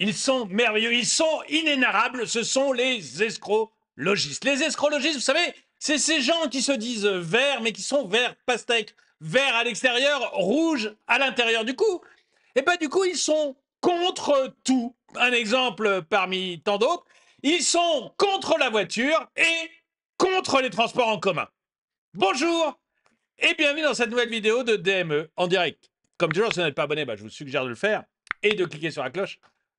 Ils sont merveilleux, ils sont inénarrables, ce sont les escrologistes. Les escrologistes, vous savez, c'est ces gens qui se disent verts, mais qui sont verts pastèque, vert à l'extérieur, rouge à l'intérieur. Du coup, ils sont contre tout. Un exemple parmi tant d'autres, ils sont contre la voiture et contre les transports en commun. Bonjour et bienvenue dans cette nouvelle vidéo de DME en direct. Comme toujours, si vous n'êtes pas abonné, je vous suggère de le faire et de cliquer sur la cloche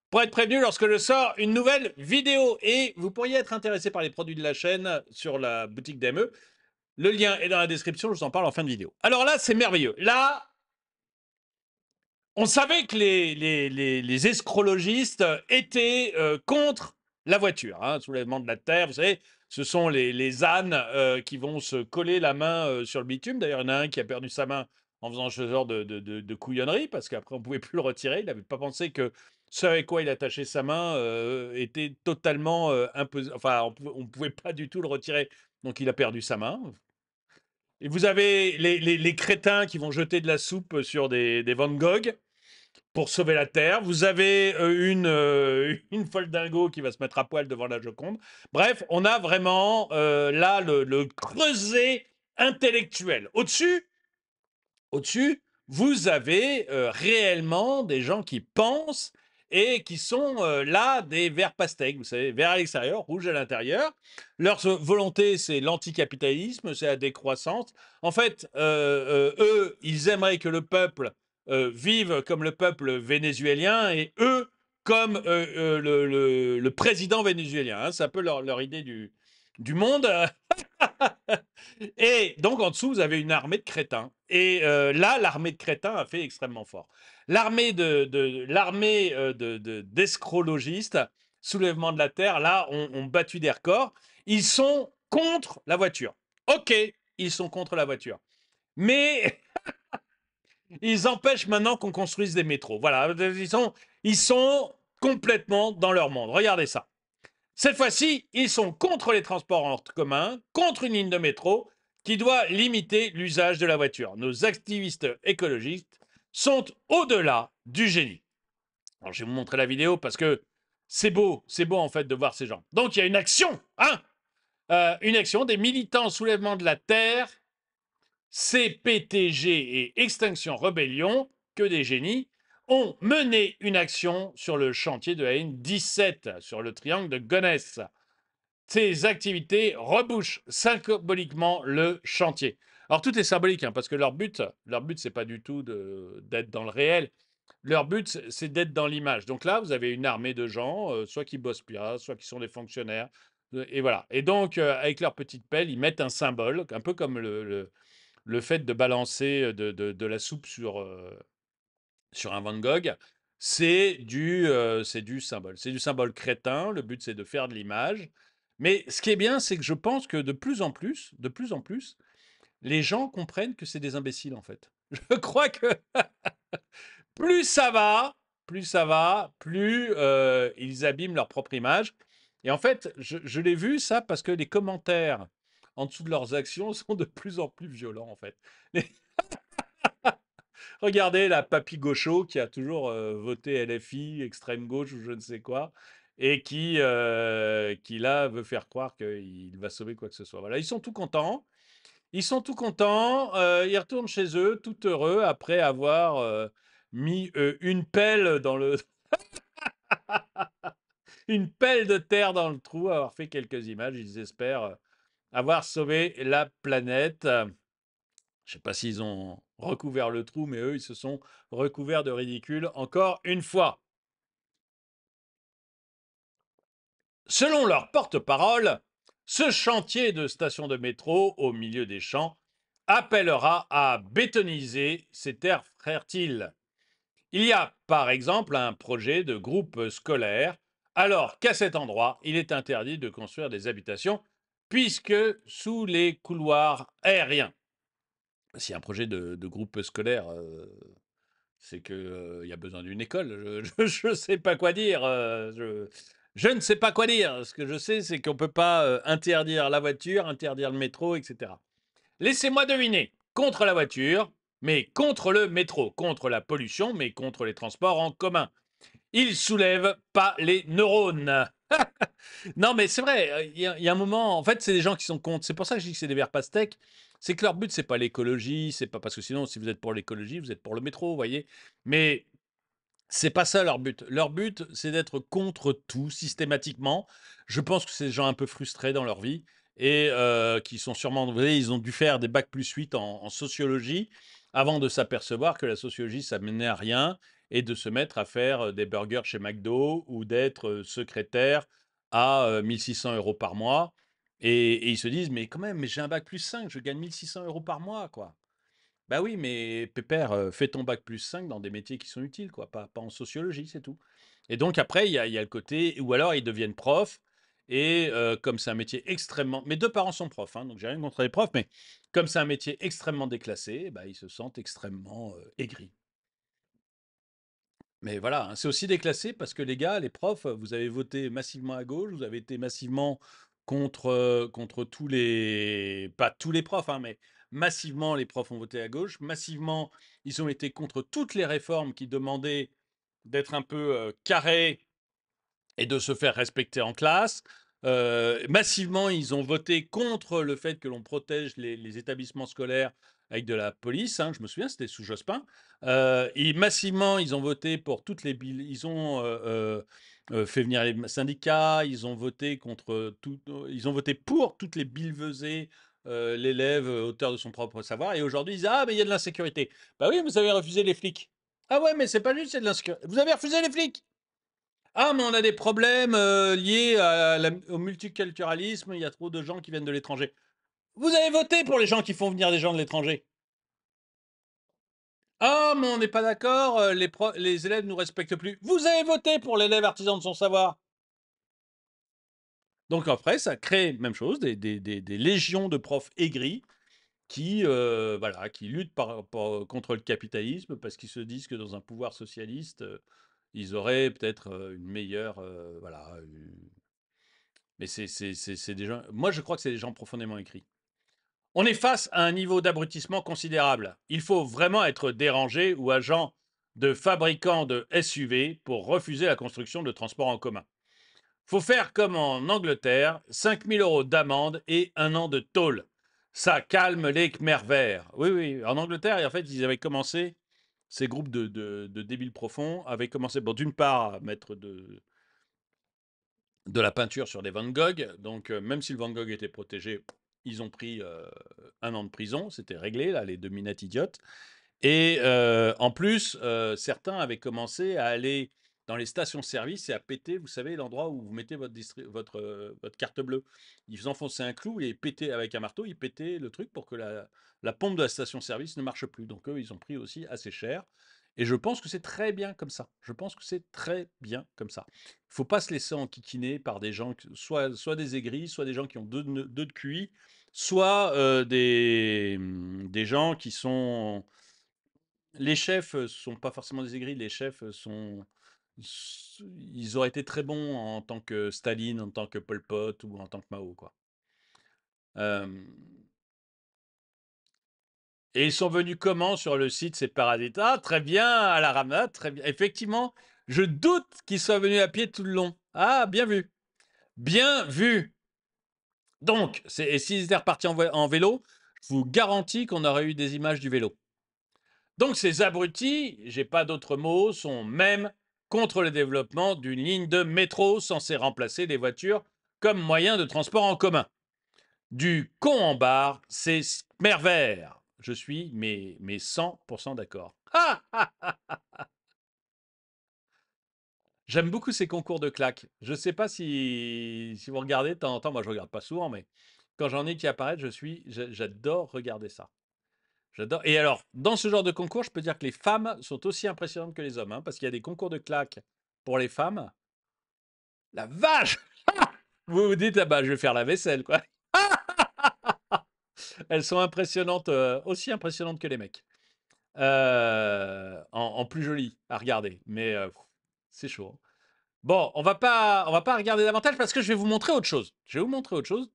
pour être prévenu lorsque je sors une nouvelle vidéo. Et vous pourriez être intéressé par les produits de la chaîne sur la boutique DME. Le lien est dans la description, je vous en parle en fin de vidéo. Alors là, c'est merveilleux. Là, on savait que les escrologistes étaient contre la voiture, hein, soulèvement de la terre, vous savez, ce sont les ânes qui vont se coller la main sur le bitume. D'ailleurs, il y en a un qui a perdu sa main en faisant ce genre de couillonnerie, parce qu'après, on ne pouvait plus le retirer. Il n'avait pas pensé que ce avec quoi il attachait sa main était totalement impossible. Enfin, on ne pouvait pas du tout le retirer, donc il a perdu sa main. Et vous avez les crétins qui vont jeter de la soupe sur des Van Gogh pour sauver la Terre. Vous avez une folle dingo qui va se mettre à poil devant la Joconde. Bref, on a vraiment là le creuset intellectuel. Au-dessus, vous avez réellement des gens qui pensent et qui sont là des verts pastèques, vous savez, vert à l'extérieur, rouge à l'intérieur. Leur volonté, c'est l'anticapitalisme, c'est la décroissance. En fait, eux, ils aimeraient que le peuple vive comme le peuple vénézuélien et eux comme le président vénézuélien, hein. C'est un peu leur idée du monde. Et donc, en dessous, vous avez une armée de crétins. Et là, l'armée de crétins a fait extrêmement fort. D'escrologistes, soulèvement de la terre, là, ont battu des records. Ils sont contre la voiture. OK, ils sont contre la voiture. Mais ils empêchent maintenant qu'on construise des métros. Voilà, ils sont complètement dans leur monde. Regardez ça. Cette fois-ci, ils sont contre les transports en commun, contre une ligne de métro qui doit limiter l'usage de la voiture. Nos activistes écologistes sont au-delà du génie. Alors, je vais vous montrer la vidéo parce que c'est beau en fait de voir ces gens. Donc, il y a une action, hein, une action des militants soulèvement de la terre, CPTG et Extinction Rebellion, que des génies, ont mené une action sur le chantier de la N17, sur le triangle de Gonesse. Ces activités rebouchent symboliquement le chantier. Alors tout est symbolique, hein, parce que leur but, c'est pas du tout d'être dans le réel. Leur but, c'est d'être dans l'image. Donc là, vous avez une armée de gens, soit qui bossent bien, soit qui sont des fonctionnaires, et voilà. Et donc, avec leur petite pelle, ils mettent un symbole, un peu comme le fait de balancer de la soupe sur un Van Gogh. C'est du symbole. C'est du symbole crétin. Le but, c'est de faire de l'image. Mais ce qui est bien, c'est que je pense que de plus en plus, les gens comprennent que c'est des imbéciles, en fait. Je crois que plus ça va, plus ils abîment leur propre image. Et en fait, je l'ai vu ça parce que les commentaires en dessous de leurs actions sont de plus en plus violents, en fait. Regardez la papy gaucho qui a toujours voté LFI, extrême gauche ou je ne sais quoi, et qui là veut faire croire qu'il va sauver quoi que ce soit. Voilà, ils sont tout contents. Ils sont tout contents. Ils retournent chez eux, tout heureux, après avoir mis une pelle dans le, une pelle de terre dans le trou, avoir fait quelques images. Ils espèrent avoir sauvé la planète. Je ne sais pas s'ils ont recouvert le trou, mais eux, ils se sont recouverts de ridicule encore une fois. Selon leur porte-parole, ce chantier de station de métro au milieu des champs appellera à bétoniser ces terres fertiles. Il y a par exemple un projet de groupe scolaire, alors qu'à cet endroit, il est interdit de construire des habitations puisque sous les couloirs aériens. S'il y a un projet de groupe scolaire, c'est qu'il y a besoin d'une école. Je ne sais pas quoi dire. Je ne sais pas quoi dire. Ce que je sais, c'est qu'on ne peut pas interdire la voiture, interdire le métro, etc. Laissez-moi deviner. Contre la voiture, mais contre le métro. Contre la pollution, mais contre les transports en commun. il soulève pas les neurones. Non, mais c'est vrai, il y a un moment, en fait, c'est des gens qui sont contre. C'est pour ça que je dis que c'est des verts pastèques. C'est que leur but, c'est pas l'écologie, c'est pas parce que sinon, si vous êtes pour l'écologie, vous êtes pour le métro, vous voyez. Mais c'est pas ça leur but. Leur but, c'est d'être contre tout systématiquement. Je pense que c'est des gens un peu frustrés dans leur vie et qui sont sûrement, vous voyez, ils ont dû faire des bac plus 8 en sociologie avant de s'apercevoir que la sociologie, ça menait à rien et de se mettre à faire des burgers chez McDo ou d'être secrétaire à 1 600 € par mois. Et ils se disent, mais quand même, mais j'ai un bac plus 5, je gagne 1 600 € par mois, quoi. Bah oui, mais pépère, fais ton bac plus 5 dans des métiers qui sont utiles, quoi, pas en sociologie, c'est tout. Et donc après, il y a le côté ou alors ils deviennent profs et comme c'est un métier extrêmement mes 2 parents sont profs, hein, donc j'ai rien contre les profs, mais comme c'est un métier extrêmement déclassé, bah, ils se sentent extrêmement, aigris. Mais voilà, hein, c'est aussi déclassé parce que les gars, les profs, vous avez voté massivement à gauche, vous avez été massivement contre tous les pas tous les profs, hein, mais massivement les profs ont voté à gauche. Massivement, ils ont été contre toutes les réformes qui demandaient d'être un peu, carrés et de se faire respecter en classe. Massivement, ils ont voté contre le fait que l'on protège les établissements scolaires avec de la police, hein, je me souviens, c'était sous Jospin. Et massivement, ils ont voté pour toutes les billes. Ils ont fait venir les syndicats, ils ont voté contre tout, ils ont voté pour toutes les billevesées, l'élève auteur de son propre savoir. Et aujourd'hui, ils disent ah mais il y a de l'insécurité. Bah oui, vous avez refusé les flics. Ah ouais, mais c'est pas juste, c'est de l'insécurité. Vous avez refusé les flics. Ah, mais on a des problèmes liés au multiculturalisme, il y a trop de gens qui viennent de l'étranger. Vous avez voté pour les gens qui font venir des gens de l'étranger. Ah, mais on n'est pas d'accord, les élèves ne nous respectent plus. Vous avez voté pour l'élève artisan de son savoir. Donc après, ça crée, même chose, des légions de profs aigris qui, voilà, qui luttent contre le capitalisme parce qu'ils se disent que dans un pouvoir socialiste, ils auraient peut-être une meilleure, voilà, mais c'est des gens. Moi, je crois que c'est des gens profondément écrits. On est face à un niveau d'abrutissement considérable. Il faut vraiment être dérangé ou agent de fabricant de SUV pour refuser la construction de transports en commun. Faut faire comme en Angleterre, 5 000 € d'amende et 1 an de tôle. Ça calme les Khmers verts. Oui, oui, en Angleterre, en fait, ils avaient commencé, ces groupes de débiles profonds avaient commencé, bon, d'une part, à mettre de la peinture sur des Van Gogh. Donc, même si le Van Gogh était protégé, ils ont pris 1 an de prison. C'était réglé, là, les 2 minutes idiotes. Et en plus, certains avaient commencé à aller dans les stations-service et à péter, vous savez, l'endroit où vous mettez votre carte bleue. Ils enfonçaient un clou et pétaient avec un marteau, ils pétaient le truc pour que la pompe de la station-service ne marche plus. Donc eux, ils ont pris aussi assez cher. Et je pense que c'est très bien comme ça. Je pense que c'est très bien comme ça. Il ne faut pas se laisser enquiquiner par des gens, soit des aigris, soit des gens qui ont deux de QI, soit des gens qui sont les chefs sont pas forcément des aigris, les chefs ils auraient été très bons en tant que Staline, en tant que Pol Pot ou en tant que Mao, quoi. Hem et ils sont venus comment sur le site, ces parasites? Ah, très bien, à la ramasse, très bien. Effectivement, je doute qu'ils soient venus à pied tout le long. Ah, bien vu, bien vu. Donc, et s'ils étaient repartis en vélo, je vous garantis qu'on aurait eu des images du vélo. Donc ces abrutis, j'ai pas d'autres mots, sont même contre le développement d'une ligne de métro censée remplacer les voitures comme moyen de transport en commun. Du con en barre, c'est merveille. Je suis mais 100% d'accord. J'aime beaucoup ces concours de claques. Je sais pas si vous regardez de temps en temps, moi je regarde pas souvent, mais quand j'en ai qui apparaissent, j'adore regarder ça. J'adore. Et alors, dans ce genre de concours, je peux dire que les femmes sont aussi impressionnantes que les hommes, hein, parce qu'il y a des concours de claques pour les femmes. La vache! Vous vous dites, ah bah, je vais faire la vaisselle, quoi. Elles sont impressionnantes, aussi impressionnantes que les mecs. En plus jolies à regarder. Mais c'est chaud, hein. Bon, on va pas regarder davantage parce que je vais vous montrer autre chose. Je vais vous montrer autre chose,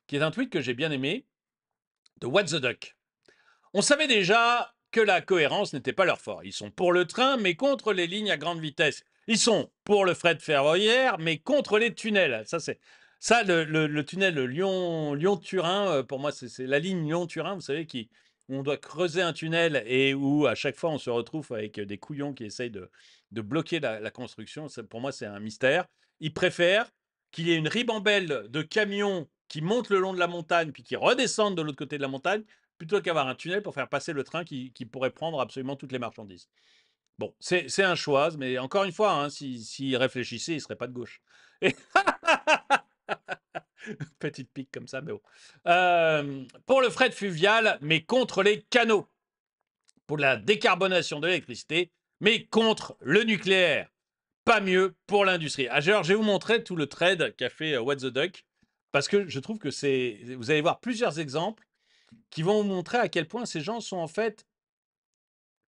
qui est un tweet que j'ai bien aimé, de What the Duck. On savait déjà que la cohérence n'était pas leur fort. Ils sont pour le train, mais contre les lignes à grande vitesse. Ils sont pour le fret ferroviaire, mais contre les tunnels. Ça, le tunnel Lyon-Turin, pour moi, c'est la ligne Lyon-Turin, vous savez, où on doit creuser un tunnel et où à chaque fois on se retrouve avec des couillons qui essayent de bloquer la construction. Pour moi, c'est un mystère. Ils préfèrent qu'il y ait une ribambelle de camions qui montent le long de la montagne puis qui redescendent de l'autre côté de la montagne plutôt qu'avoir un tunnel pour faire passer le train qui pourrait prendre absolument toutes les marchandises. Bon, c'est un choix, mais encore une fois, hein, s'il réfléchissait, il ne serait pas de gauche. Et petite pique comme ça, mais bon. Pour le fret fluvial, mais contre les canaux. Pour la décarbonation de l'électricité, mais contre le nucléaire. Pas mieux pour l'industrie. Alors, je vais vous montrer tout le trade qu'a fait What the Duck, parce que je trouve que vous allez voir plusieurs exemples qui vont vous montrer à quel point ces gens sont en fait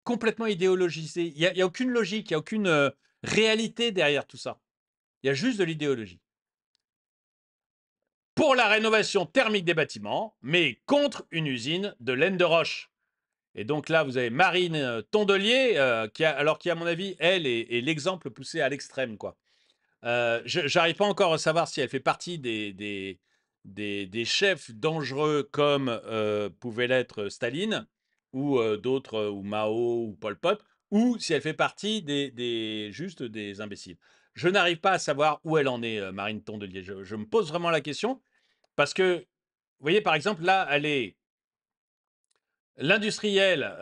complètement idéologisés. Il y a aucune logique, il n'y a aucune réalité derrière tout ça. Il y a juste de l'idéologie. Pour la rénovation thermique des bâtiments, mais contre une usine de laine de roche. Et donc là, vous avez Marine Tondelier, alors qui, à mon avis, elle, est l'exemple poussé à l'extrême, quoi. Je n'arrive pas encore à savoir si elle fait partie des chefs dangereux comme pouvait l'être Staline, ou d'autres, ou Mao, ou Pol Pot, ou si elle fait partie juste des imbéciles. Je n'arrive pas à savoir où elle en est, Marine Tondelier. Je me pose vraiment la question, parce que, vous voyez, par exemple, là, elle est l'industriel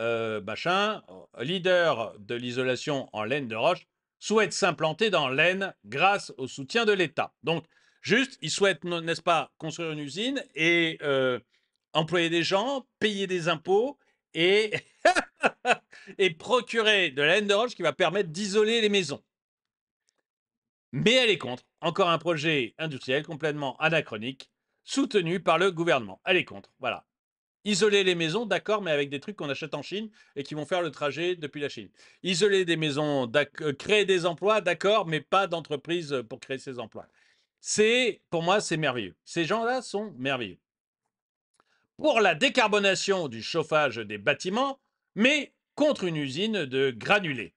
machin, leader de l'isolation en laine de roche, souhaite s'implanter dans l'aine grâce au soutien de l'État. Donc, juste, il souhaite, n'est-ce pas, construire une usine et employer des gens, payer des impôts et, et procurer de la laine de roche qui va permettre d'isoler les maisons. Mais elle est contre. Encore un projet industriel complètement anachronique, soutenu par le gouvernement. Elle est contre. Voilà. Isoler les maisons, d'accord, mais avec des trucs qu'on achète en Chine et qui vont faire le trajet depuis la Chine. Isoler des maisons, créer des emplois, d'accord, mais pas d'entreprise pour créer ces emplois. Pour moi, c'est merveilleux. Ces gens-là sont merveilleux. Pour la décarbonation du chauffage des bâtiments, mais contre une usine de granulés.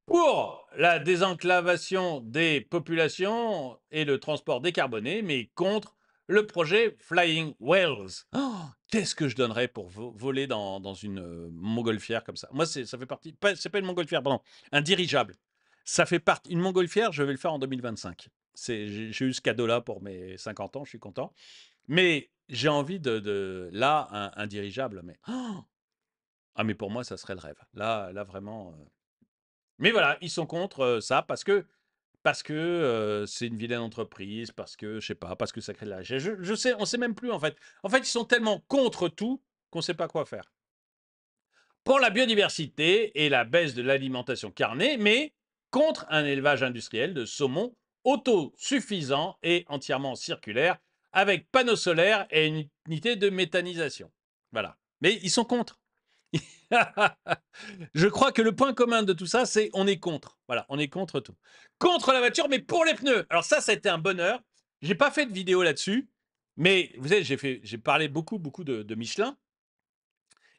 Pour la désenclavation des populations et le transport décarboné, mais contre le projet Flying Whales. Oh, qu'est-ce que je donnerais pour voler dans une montgolfière comme ça? Moi, ça fait partie. C'est pas une montgolfière, pardon, un dirigeable. Ça fait partie. Une montgolfière, je vais le faire en 2025. J'ai eu ce cadeau-là pour mes 50 ans, je suis content. Mais j'ai envie là, un dirigeable. Mais oh, ah, mais pour moi, ça serait le rêve. Là vraiment. Mais voilà, ils sont contre ça parce que c'est une vilaine entreprise, parce que, je sais pas, parce que ça crée de la richesse. Je sais, on sait même plus, en fait. En fait, ils sont tellement contre tout qu'on ne sait pas quoi faire. Pour la biodiversité et la baisse de l'alimentation carnée, mais contre un élevage industriel de saumon autosuffisant et entièrement circulaire, avec panneaux solaires et une unité de méthanisation. Voilà. Mais ils sont contre. Je crois que le point commun de tout ça, c'est on est contre. Voilà, on est contre tout. Contre la voiture, mais pour les pneus. Alors ça a été un bonheur. J'ai pas fait de vidéo là-dessus, mais vous savez, j'ai parlé beaucoup de Michelin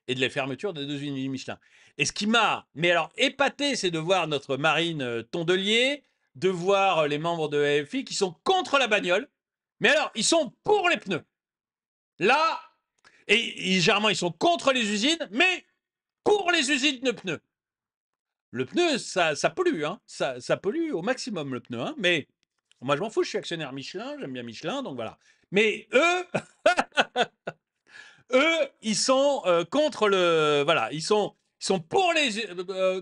et de la fermeture des deux usines Michelin. Et ce qui m'a, mais alors épaté, c'est de voir notre Marine Tondelier, de voir les membres de AFI qui sont contre la bagnole, mais alors ils sont pour les pneus. Là, et généralement ils sont contre les usines, mais pour les usines de pneus. Le pneu, ça pollue, hein. Ça pollue au maximum le pneu, hein. Mais moi, je m'en fous, je suis actionnaire Michelin, j'aime bien Michelin, donc voilà. Mais eux, ils sont contre voilà, ils sont pour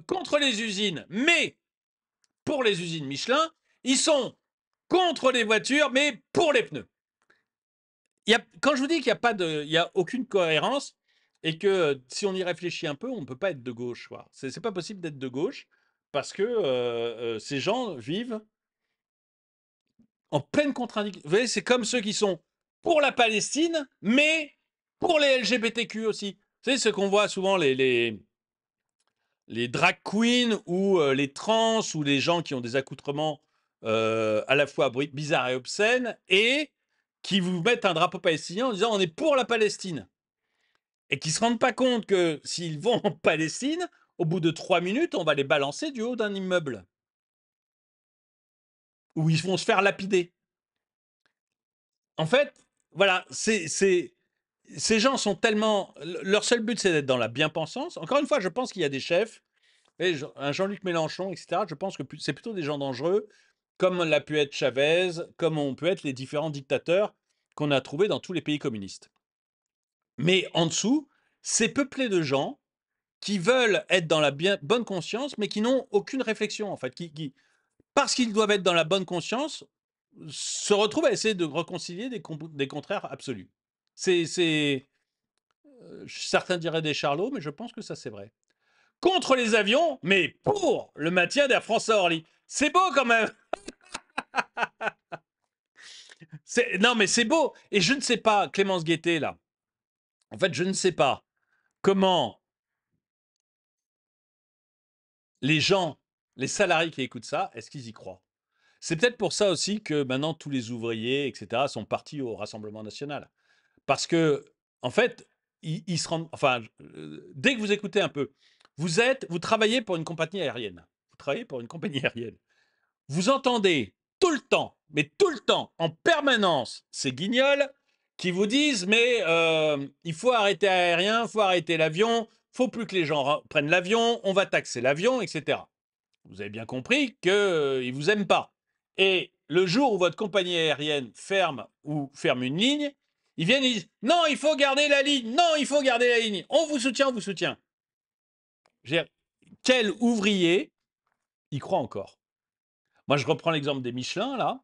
contre les usines, mais pour les usines Michelin, ils sont contre les voitures, mais pour les pneus. Quand je vous dis qu'il n'y a aucune cohérence et que si on y réfléchit un peu, on ne peut pas être de gauche. C'est pas possible d'être de gauche parce que ces gens vivent en pleine contradiction. Vous voyez, c'est comme ceux qui sont pour la Palestine, mais pour les LGBTQ aussi. Vous savez, ce qu'on voit souvent, les drag queens ou les trans ou les gens qui ont des accoutrements à la fois bizarres et obscènes et qui vous mettent un drapeau palestinien en disant on est pour la Palestine. Et qui ne se rendent pas compte que s'ils vont en Palestine, au bout de 3 minutes, on va les balancer du haut d'un immeuble. Où ils vont se faire lapider. En fait, voilà, ces gens sont tellement. Leur seul but, c'est d'être dans la bien-pensance. Encore une fois, je pense qu'il y a des chefs, et un Jean-Luc Mélenchon, etc. Je pense que c'est plutôt des gens dangereux, comme l'a pu être Chavez, comme ont pu être les différents dictateurs qu'on a trouvés dans tous les pays communistes. Mais en dessous, c'est peuplé de gens qui veulent être dans la bonne conscience, mais qui n'ont aucune réflexion, en fait, parce qu'ils doivent être dans la bonne conscience, se retrouvent à essayer de réconcilier des contraires absolus. Certains diraient des charlots, mais je pense que ça c'est vrai. Contre les avions, mais pour le maintien d'Air France à Orly. C'est beau quand même. Non mais c'est beau. Et je ne sais pas, Clémence Guettet là. En fait, je ne sais pas comment les gens, les salariés qui écoutent ça, est-ce qu'ils y croient? C'est peut-être pour ça aussi que maintenant tous les ouvriers, etc., sont partis au Rassemblement national. Parce que, en fait, ils se rendent. Enfin, dès que vous écoutez un peu, vous travaillez pour une compagnie aérienne. Vous travaillez pour une compagnie aérienne. Vous entendez tout le temps, mais tout le temps, en permanence, ces guignols qui vous disent mais il faut arrêter aérien, il faut arrêter l'avion, faut plus que les gens prennent l'avion, on va taxer l'avion, etc. Vous avez bien compris qu'ils ne vous aiment pas. Et le jour où votre compagnie aérienne ferme ou ferme une ligne, ils viennent et disent non, il faut garder la ligne, non, il faut garder la ligne, on vous soutient, on vous soutient. Quel ouvrier y croit encore? Moi, je reprends l'exemple des Michelin, là.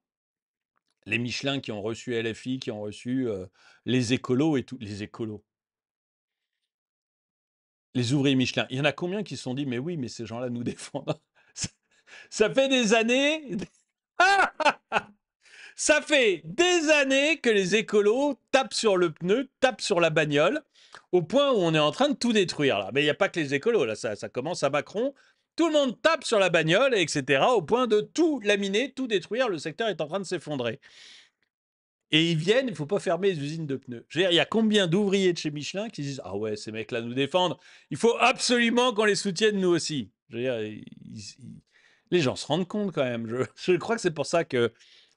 Les Michelin qui ont reçu LFI, qui ont reçu les écolos et tout. Les écolos. Les ouvriers Michelin. Il y en a combien qui se sont dit mais oui, mais ces gens-là nous défendent. Ça fait des années. Ça fait des années que les écolos tapent sur le pneu, tapent sur la bagnole, au point où on est en train de tout détruire là. Mais il n'y a pas que les écolos, là, ça commence à Macron. Tout le monde tape sur la bagnole, etc., au point de tout laminer, tout détruire. Le secteur est en train de s'effondrer. Et ils viennent, il ne faut pas fermer les usines de pneus. Je veux dire, il y a combien d'ouvriers de chez Michelin qui disent ah ouais, ces mecs-là nous défendent, il faut absolument qu'on les soutienne nous aussi. Je veux dire, les gens se rendent compte quand même. Je crois que c'est pour ça que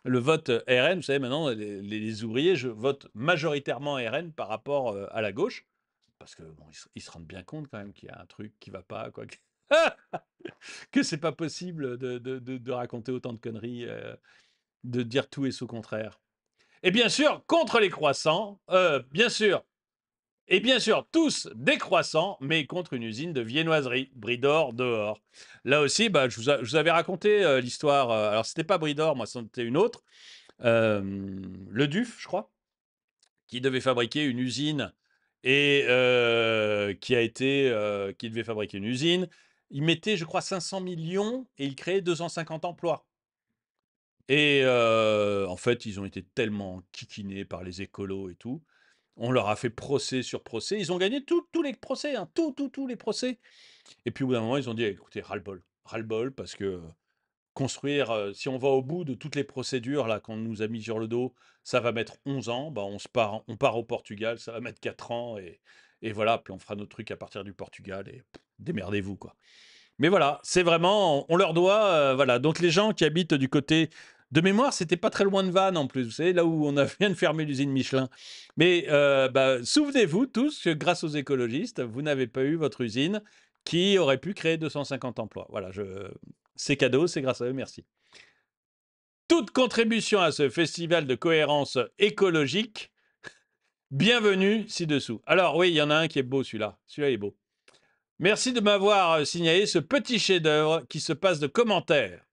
le vote RN, vous savez, maintenant, les ouvriers votent majoritairement RN par rapport à la gauche, parce que bon, ils se rendent bien compte quand même qu'il y a un truc qui va pas, quoi. Que c'est pas possible de raconter autant de conneries, de dire tout et son contraire. Et bien sûr, contre les croissants, bien sûr, et bien sûr, tous des croissants, mais contre une usine de viennoiserie, Bridor dehors. Là aussi, bah, je vous avais raconté l'histoire. Alors, c'était pas Bridor, moi, c'était une autre. Le Duf, je crois, qui devait fabriquer une usine et qui devait fabriquer une usine. Il mettait, je crois, 500 millions et il créait 250 emplois. Et en fait, ils ont été tellement kikinés par les écolos et tout. On leur a fait procès sur procès. Ils ont gagné tous les procès, hein, tous les procès. Et puis au bout d'un moment, ils ont dit écoutez, ras-le-bol. Ras-le-bol, parce que construire, si on va au bout de toutes les procédures là qu'on nous a mis sur le dos, ça va mettre 11 ans. Bah, on part au Portugal, ça va mettre 4 ans. Et voilà, puis on fera notre truc à partir du Portugal. Et démerdez-vous, quoi. Mais voilà, c'est vraiment, on leur doit, voilà. Donc les gens qui habitent du côté de mémoire, c'était pas très loin de Vannes en plus, vous savez, là où on a vient de fermer l'usine Michelin. Mais bah, souvenez-vous tous que grâce aux écologistes, vous n'avez pas eu votre usine qui aurait pu créer 250 emplois. Voilà, c'est cadeau, c'est grâce à eux, merci. Toute contribution à ce festival de cohérence écologique, bienvenue ci-dessous. Alors oui, il y en a un qui est beau celui-là. Celui-là est beau. Merci de m'avoir signalé ce petit chef-d'œuvre qui se passe de commentaires.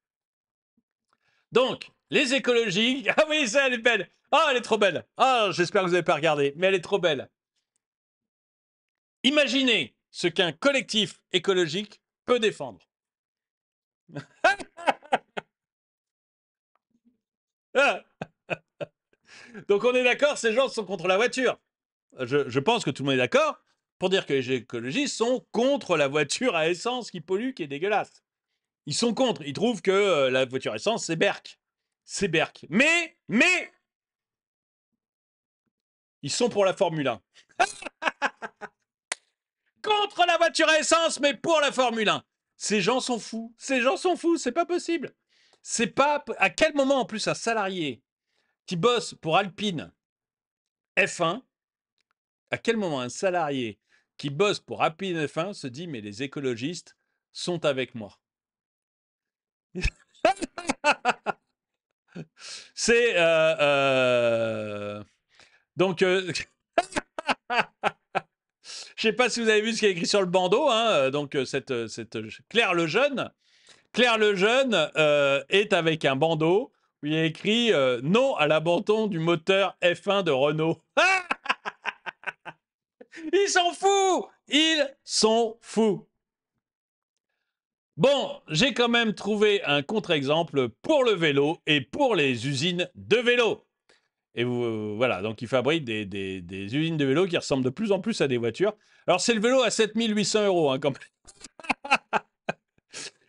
Donc, les écologiques. Ah oui, ça, elle est belle. Ah, elle est trop belle. Ah, j'espère que vous n'avez pas regardé, mais elle est trop belle. Imaginez ce qu'un collectif écologique peut défendre. Donc, on est d'accord, ces gens sont contre la voiture. Je pense que tout le monde est d'accord pour dire que les écologistes sont contre la voiture à essence qui pollue, qui est dégueulasse. Ils sont contre. Ils trouvent que la voiture à essence, c'est berk. C'est berk. Mais, ils sont pour la Formule 1. contre la voiture à essence, mais pour la Formule 1. Ces gens sont fous. Ces gens sont fous. C'est pas possible. C'est pas. À quel moment, en plus, un salarié qui bosse pour Alpine F1, à quel moment un salarié qui bosse pour Alpine F1 se dit, mais les écologistes sont avec moi? C'est. Donc. Je sais pas si vous avez vu ce qui est écrit sur le bandeau, hein, donc cette Claire Lejeune. Claire Lejeune est avec un bandeau où il y a écrit non à l'abandon du moteur F1 de Renault. Ils sont fous! Ils sont fous! Bon, j'ai quand même trouvé un contre-exemple pour le vélo et pour les usines de vélo. Et voilà, donc ils fabriquent des usines de vélo qui ressemblent de plus en plus à des voitures. Alors c'est le vélo à 7800 euros, hein, quand même.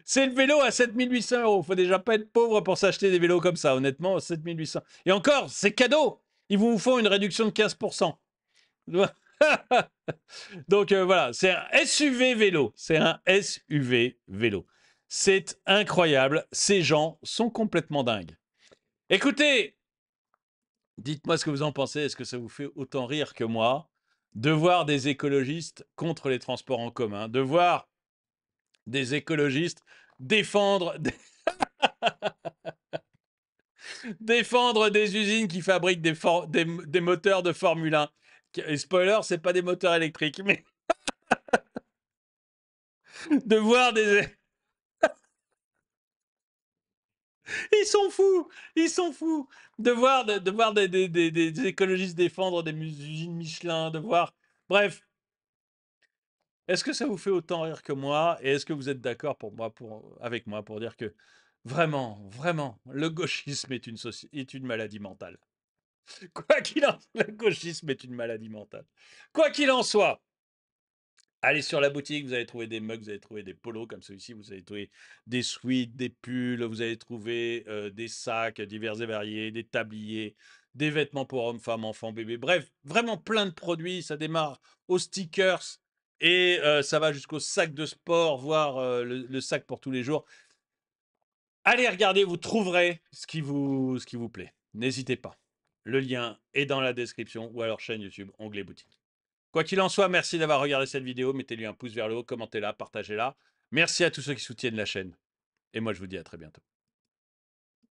C'est le vélo à 7800 euros. Faut déjà pas être pauvre pour s'acheter des vélos comme ça, honnêtement, 7800. Et encore, c'est cadeau. Ils vous font une réduction de 15%. Donc voilà, c'est un SUV vélo. C'est un SUV vélo. C'est incroyable. Ces gens sont complètement dingues. Écoutez, dites-moi ce que vous en pensez. Est-ce que ça vous fait autant rire que moi de voir des écologistes contre les transports en commun, de voir des écologistes défendre défendre des usines qui fabriquent des moteurs de Formule 1. Et spoiler, c'est pas des moteurs électriques, mais de voir des... Ils sont fous. Ils sont fous. De voir des écologistes défendre des usines Michelin, de voir... Bref, est-ce que ça vous fait autant rire que moi? Et est-ce que vous êtes d'accord avec moi pour dire que vraiment, vraiment, le gauchisme est une maladie mentale? Quoi qu'il en soit, le gauchisme est une maladie mentale. Quoi qu'il en soit, allez sur la boutique, vous allez trouver des mugs, vous allez trouver des polos comme celui-ci, vous allez trouver des sweats, des pulls, vous allez trouver des sacs divers et variés, des tabliers, des vêtements pour hommes, femmes, enfants, bébés. Bref, vraiment plein de produits. Ça démarre aux stickers et ça va jusqu'au sac de sport, voire le sac pour tous les jours. Allez regarder, vous trouverez ce qui vous plaît. N'hésitez pas. Le lien est dans la description ou alors chaîne YouTube, onglet boutique. Quoi qu'il en soit, merci d'avoir regardé cette vidéo. Mettez-lui un pouce vers le haut, commentez-la, partagez-la. Merci à tous ceux qui soutiennent la chaîne. Et moi, je vous dis à très bientôt.